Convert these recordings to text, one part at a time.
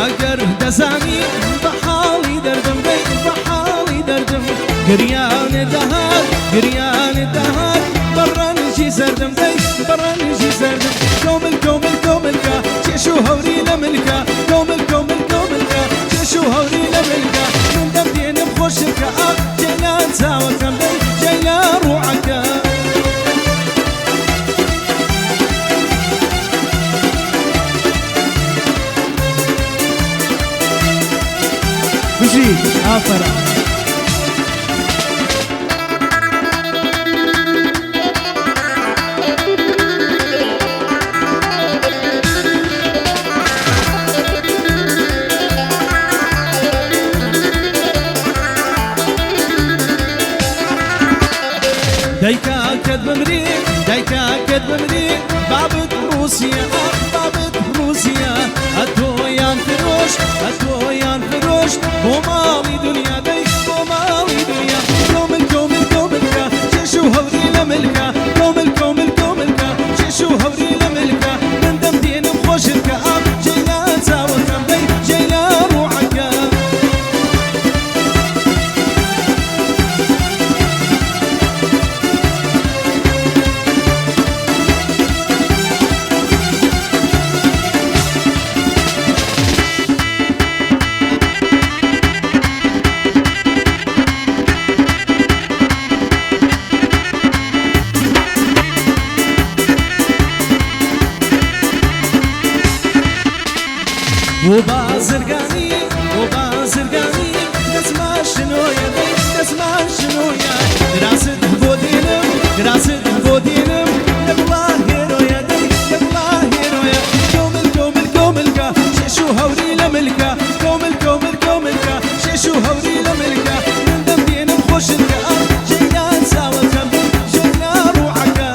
ئەگەر دەزانی بە حاڵی دەردم بێ بە حاڵی دەردم گریانت دەهات گریانت دەهات بەڕەنجی سەردم دەی بەڕەنجی سەردم کۆمل کۆمل کۆملکە چێش و هەوری لە ملکە کۆمل کۆمل کۆملکە چێش و هەوری لە ملکە من دەمدێنم خۆشمکە ئاق جێنان چاوەکەم دەی جێنان ڕوعەکە بژی ئافرە دایکا کەت بمری دایکا کەت بمری بابت رووسیا بابت رووسیا ئەتۆیان فرۆش ئەتۆیان فرۆش بۆ ماڵی دنیا دەی بۆ ماڵی دنیا کۆمل کۆمل کۆملکە چێش و هەوری لە ملکە کۆمل کۆمل کۆملکە چێش و هەوری لە ملکە من دەمدێنم خۆشتکە ئاق جێنان چاوەکەم دەی جێنان ڕوعەکە بۆ بازرگانی دەستمان شنۆیە دەی دەستمان شنۆیە گراست بۆ دێنم گراست بۆ دێنم لە بڵا هێرۆیە دەی لە بڵا هێرۆیە کۆمل کۆمل کۆملکە چێش و هەوری لە ملکە کۆمل کۆمل کۆملکە چێش و هەوری لە ملکە من دەمدێنم خۆشتکە ئاق جێنان چاوەکەم جێنان ڕوعەکە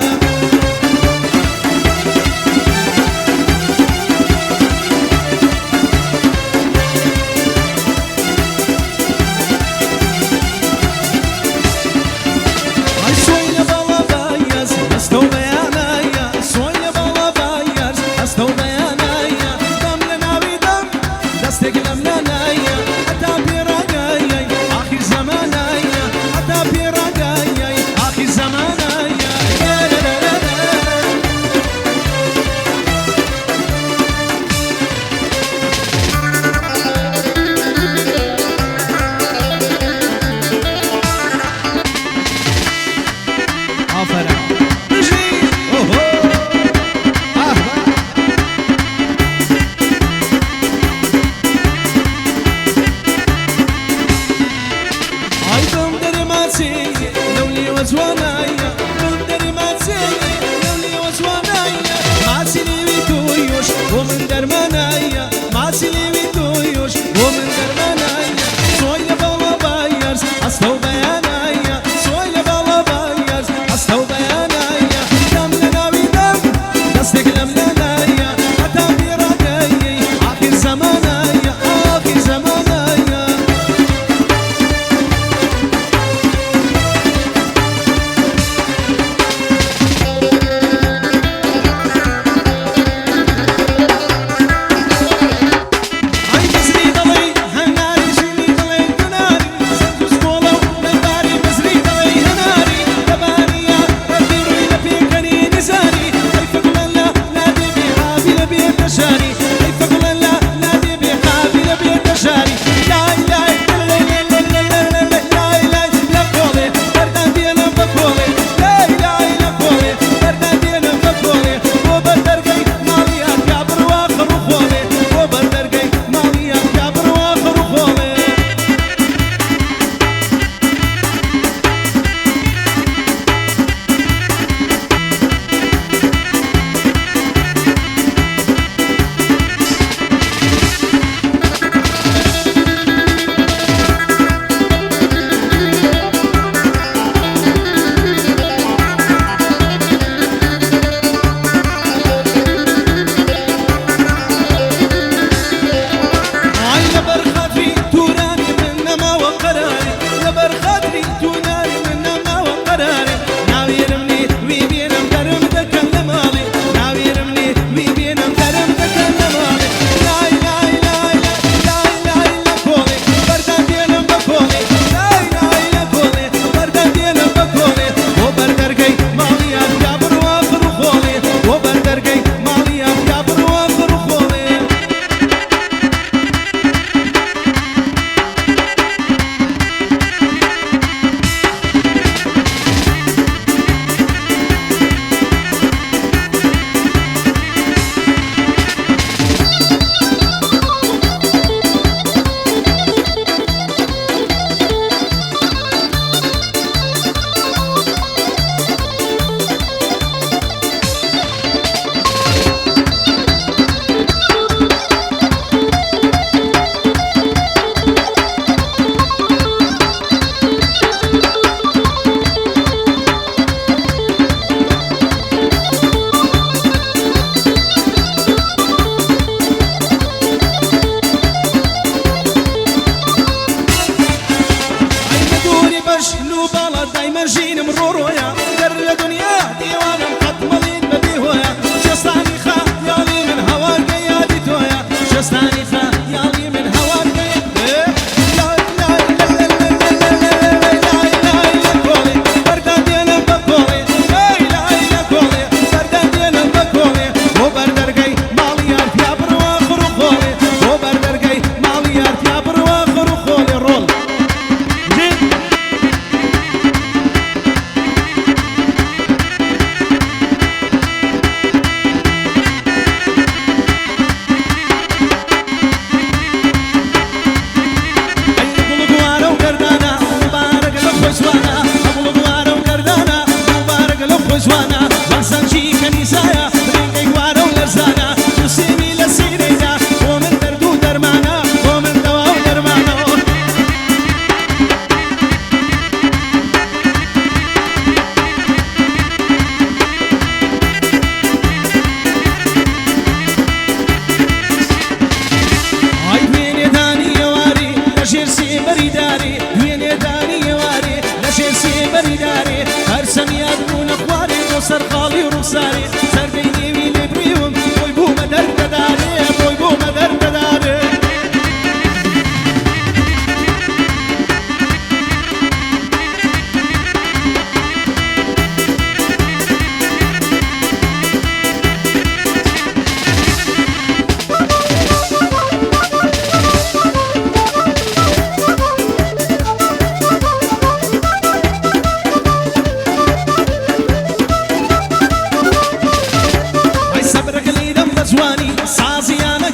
سەر خاڵی ڕوخساری سەردەی نێوی لێبڕیوم بۆی بوومە دەردەدارێ بۆی بوومە دەردەدارێ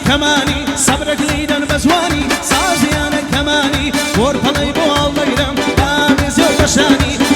كماني صبرك ليدن بزواني سازيانا كماني ورطلي بو الله يرم بامي زوج شاني